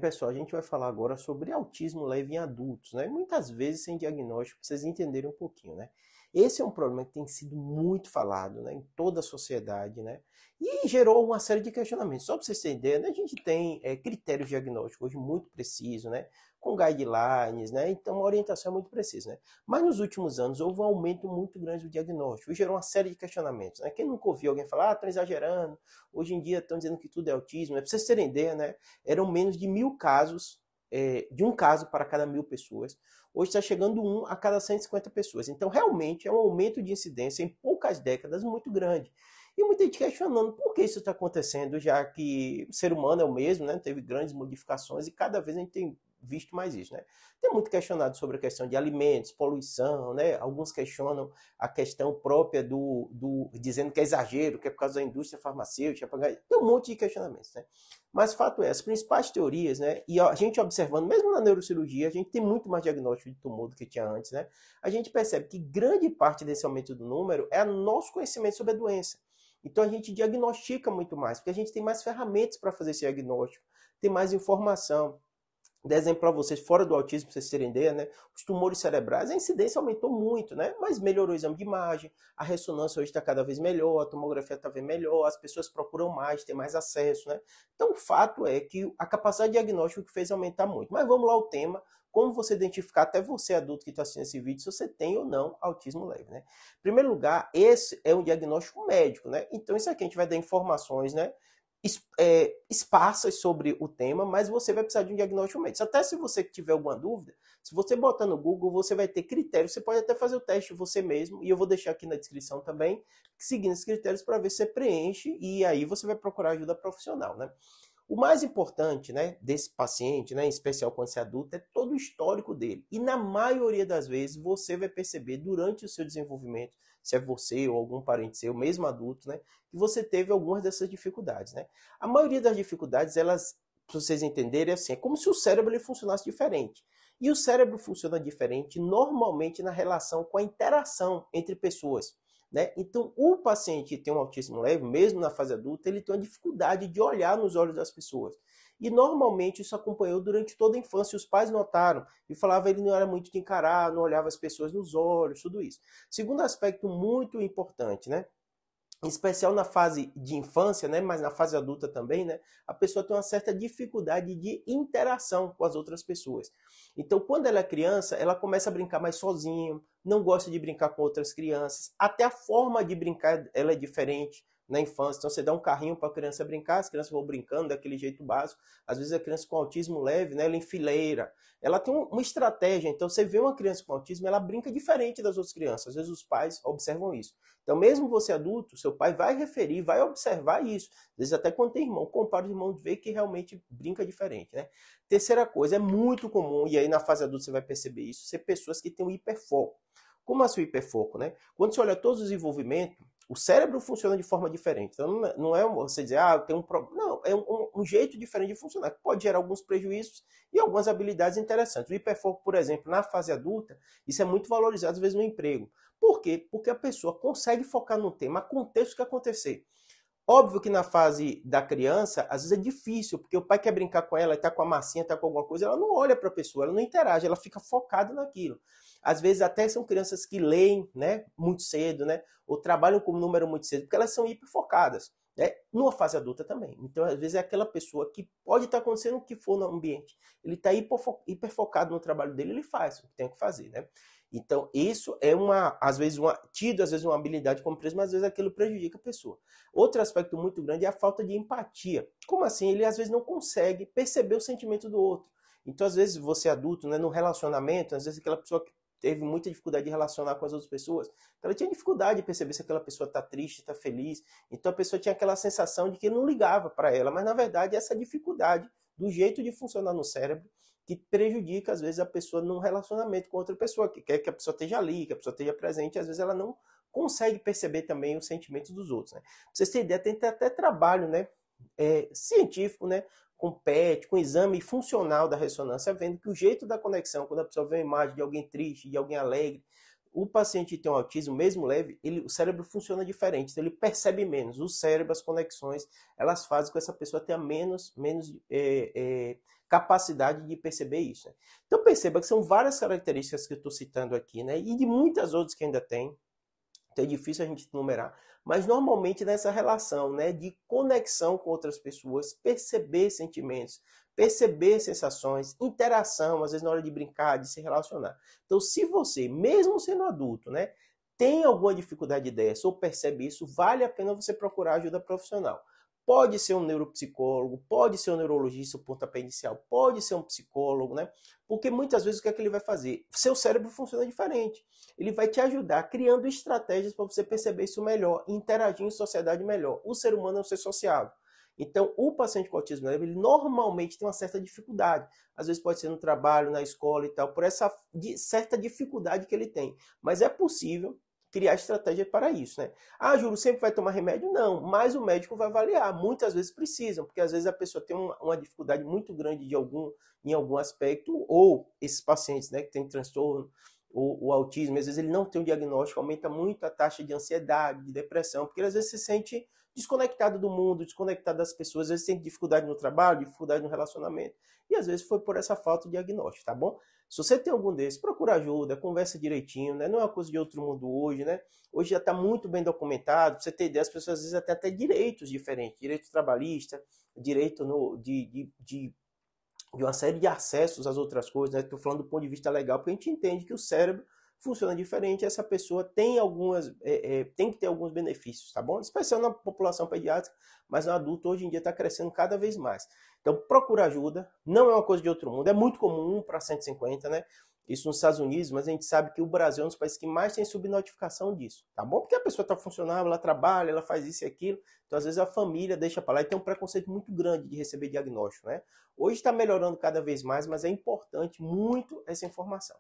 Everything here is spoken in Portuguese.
pessoal, a gente vai falar agora sobre autismo leve em adultos, né? Muitas vezes sem diagnóstico, pra vocês entenderem um pouquinho, né? Esse é um problema que tem sido muito falado, né, em toda a sociedade, né? E gerou uma série de questionamentos. Só para vocês terem ideia, né, a gente tem critérios diagnósticos hoje muito precisos, né? Com guidelines, né? Então a orientação é muito precisa, né? Mas nos últimos anos houve um aumento muito grande do diagnóstico e gerou uma série de questionamentos, né? Quem nunca ouviu alguém falar, estão exagerando, hoje em dia estão dizendo que tudo é autismo, né? Para vocês terem ideia, né? Eram menos de 1.000 casos, de um caso para cada 1.000 pessoas. Hoje está chegando um a cada 150 pessoas. Então, realmente, é um aumento de incidência em poucas décadas muito grande. E muita gente questionando por que isso está acontecendo, já que o ser humano é o mesmo, né? Teve grandes modificações e cada vez a gente tem visto mais isso, né? Tem muito questionado sobre a questão de alimentos, poluição, né? Alguns questionam a questão própria dizendo que é exagero, que é por causa da indústria farmacêutica. Tem um monte de questionamentos, né? Mas fato é, as principais teorias, né? E a gente observando, mesmo na neurocirurgia, a gente tem muito mais diagnóstico de tumor do que tinha antes, né? A gente percebe que grande parte desse aumento do número é o nosso conhecimento sobre a doença. Então a gente diagnostica muito mais, porque a gente tem mais ferramentas para fazer esse diagnóstico, tem mais informação. De exemplo para vocês, fora do autismo, para vocês terem ideia, né? Os tumores cerebrais, a incidência aumentou muito, né? Mas melhorou o exame de imagem, a ressonância hoje está cada vez melhor, a tomografia está vendo melhor, as pessoas procuram mais, têm mais acesso, né? Então o fato é que a capacidade de diagnóstico que fez aumentar muito. Mas vamos lá ao tema, como você identificar, até você adulto que está assistindo esse vídeo, se você tem ou não autismo leve, né? Em primeiro lugar, esse é um diagnóstico médico, né? Então isso aqui a gente vai dar informações, né? Esparsas sobre o tema, mas você vai precisar de um diagnóstico médico. Até se você tiver alguma dúvida, se você botar no Google, você vai ter critérios, você pode até fazer o teste você mesmo, e eu vou deixar aqui na descrição também, seguindo os critérios para ver se você preenche, e aí você vai procurar ajuda profissional, né? O mais importante, né, desse paciente, né, em especial quando você é adulto, é todo o histórico dele. E na maioria das vezes você vai perceber durante o seu desenvolvimento, se é você ou algum parente seu, mesmo adulto, né, que você teve algumas dessas dificuldades, né? A maioria das dificuldades, elas, para vocês entenderem, é assim, é como se o cérebro ele funcionasse diferente. E o cérebro funciona diferente normalmente na relação com a interação entre pessoas. Né? Então, o paciente que tem um autismo leve, mesmo na fase adulta, ele tem uma dificuldade de olhar nos olhos das pessoas. E normalmente isso acompanhou durante toda a infância. Os pais notaram e falavam que ele não era muito de encarar, não olhava as pessoas nos olhos, tudo isso. Segundo aspecto muito importante, né? Em especial na fase de infância, né, mas na fase adulta também, né, a pessoa tem uma certa dificuldade de interação com as outras pessoas. Então, quando ela é criança, ela começa a brincar mais sozinho, não gosta de brincar com outras crianças, até a forma de brincar ela é diferente na infância. Então, você dá um carrinho para a criança brincar, as crianças vão brincando daquele jeito básico. Às vezes a criança com autismo leve, né, ela enfileira, ela tem uma estratégia. Então, você vê uma criança com autismo, ela brinca diferente das outras crianças. Às vezes os pais observam isso. Então, mesmo você adulto, seu pai vai referir, vai observar isso. Às vezes, até quando tem irmão, compara os irmãos, vê que realmente brinca diferente, né? Terceira coisa, é muito comum, e aí na fase adulta você vai perceber isso, ser pessoas que têm um hiperfoco. Como assim o hiperfoco, né? Quando você olha todos os desenvolvimentos, o cérebro funciona de forma diferente. Então, não é você dizer, tem um problema. Não, é um jeito diferente de funcionar, que pode gerar alguns prejuízos e algumas habilidades interessantes. O hiperfoco, por exemplo, na fase adulta, isso é muito valorizado, às vezes, no emprego. Por quê? Porque a pessoa consegue focar no tema, aconteça o que acontecer. Óbvio que na fase da criança, às vezes é difícil, porque o pai quer brincar com ela, está com a massinha, está com alguma coisa, ela não olha para a pessoa, ela não interage, ela fica focada naquilo. Às vezes até são crianças que leem, né, muito cedo, né, ou trabalham com número muito cedo, porque elas são hiperfocadas, né, numa fase adulta também. Então, às vezes é aquela pessoa que pode estar acontecendo o que for no ambiente, ele está hiperfocado no trabalho dele, ele faz o que tem que fazer, né. Então, isso é às vezes uma habilidade como preço, mas às vezes aquilo prejudica a pessoa. Outro aspecto muito grande é a falta de empatia. Como assim? Ele às vezes não consegue perceber o sentimento do outro. Então, às vezes, você adulto, né, no relacionamento, às vezes aquela pessoa que teve muita dificuldade de relacionar com as outras pessoas, ela tinha dificuldade de perceber se aquela pessoa está triste, está feliz. Então, a pessoa tinha aquela sensação de que ele não ligava para ela, mas, na verdade, essa dificuldade do jeito de funcionar no cérebro que prejudica, às vezes, a pessoa num relacionamento com outra pessoa, que quer que a pessoa esteja ali, que a pessoa esteja presente, e às vezes ela não consegue perceber também os sentimentos dos outros, né? Pra vocês terem ideia, tem até trabalho, né, científico, né, com PET, com exame funcional da ressonância, vendo que o jeito da conexão, quando a pessoa vê uma imagem de alguém triste, de alguém alegre, o paciente que tem um autismo, mesmo leve, o cérebro funciona diferente, então ele percebe menos. O cérebro, as conexões, elas fazem com que essa pessoa tenha menos capacidade de perceber isso, né? Então perceba que são várias características que eu estou citando aqui, né? E de muitas outras que ainda tem. Então é difícil a gente enumerar, mas normalmente nessa relação, né, de conexão com outras pessoas, perceber sentimentos, perceber sensações, interação, às vezes na hora de brincar, de se relacionar. Então, se você, mesmo sendo adulto, né, tem alguma dificuldade dessa ou percebe isso, vale a pena você procurar ajuda profissional. Pode ser um neuropsicólogo, pode ser um neurologista, o pontapé inicial, pode ser um psicólogo, né? Porque muitas vezes o que é que ele vai fazer? Seu cérebro funciona diferente. Ele vai te ajudar criando estratégias para você perceber isso melhor, interagir em sociedade melhor. O ser humano é um ser sociável. Então, o paciente com autismo leve, ele normalmente tem uma certa dificuldade. Às vezes pode ser no trabalho, na escola e tal, por essa certa dificuldade que ele tem. Mas é possível criar estratégia para isso, né? Ah, Júlio, sempre vai tomar remédio? Não, mas o médico vai avaliar. Muitas vezes precisam, porque às vezes a pessoa tem uma dificuldade muito grande em algum aspecto, ou esses pacientes, né, que têm transtorno, o autismo, às vezes ele não tem um diagnóstico, aumenta muito a taxa de ansiedade, de depressão, porque ele às vezes se sente desconectado do mundo, desconectado das pessoas, às vezes tem dificuldade no trabalho, dificuldade no relacionamento, e às vezes foi por essa falta de diagnóstico, tá bom? Se você tem algum desses, procura ajuda, conversa direitinho, né? Não é uma coisa de outro mundo hoje, né? Hoje já está muito bem documentado, pra você ter ideia, as pessoas às vezes até direitos diferentes, direito trabalhista, direito de uma série de acessos às outras coisas, né? Estou falando do ponto de vista legal, porque a gente entende que o cérebro funciona diferente, essa pessoa tem tem que ter alguns benefícios, tá bom? Especial na população pediátrica, mas no adulto hoje em dia está crescendo cada vez mais. Então procura ajuda, não é uma coisa de outro mundo, é muito comum para 150, né? Isso nos Estados Unidos, mas a gente sabe que o Brasil é um dos países que mais tem subnotificação disso, tá bom? Porque a pessoa está funcionando, ela trabalha, ela faz isso e aquilo, então às vezes a família deixa para lá e tem um preconceito muito grande de receber diagnóstico, né? Hoje está melhorando cada vez mais, mas é importante muito essa informação.